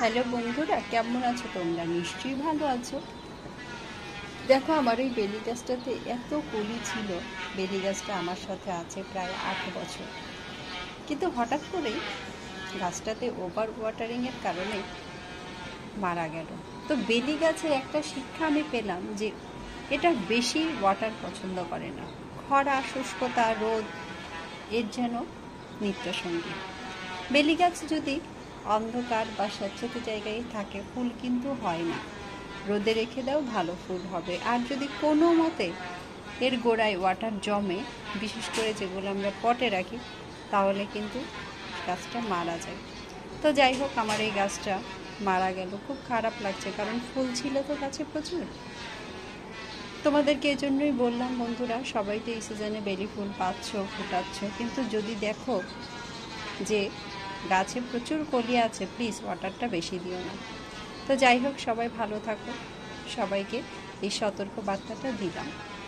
Hello বন্ধুরা, কেমন আছো তোমরা? নিশ্চয়ই ভালো আছো। দেখো, আমার এই বেলি গাছটাতে এত কলি ছিল। বেলি গাছটা আমার সাথে আছে প্রায় 8 বছর, কিন্তু হঠাৎ করেই গাছটাতে ওভার ওয়াটারিংয়ের কারণে মারা গেল। তো বেলি গাছের একটা শিক্ষা আমি পেলাম যে এটা বেশি ওয়াটার পছন্দ করে না। খরা, শুষ্কতা, রোদ এর যেন নিত্যসঙ্গী। বেলি গাছ যদি অন্ধকার বা স্যাঁতসেঁতে জায়গায় থাকে, ফুল কিন্তু হয় না। রোদে রেখে দাও, ভালো ফুল হবে। আর যদি কোনো মতে এর গোড়ায় ওয়াটার জমে, বিশেষ করে যেগুলো আমরা পটে রাখি, তাহলে কিন্তু গাছটা মারা যায়। তো যাই হোক, আমার এই গাছটা মারা গেল, খুব খারাপ লাগছে, কারণ ফুল ছিল তো গাছে প্রচুর। তোমাদেরকে এই জন্যই বললাম বন্ধুরা, সবাই তো এই সিজনে বেলি ফুল পাচ্ছ, ফোটাচ্ছ, কিন্তু যদি দেখো যে গাছে প্রচুর কলি আছে, প্লিজ ওয়াটারটা বেশি দিও না। তো যাই হোক, সবাই ভালো থাকো, সবাইকে এই সতর্ক বার্তাটা দিলাম।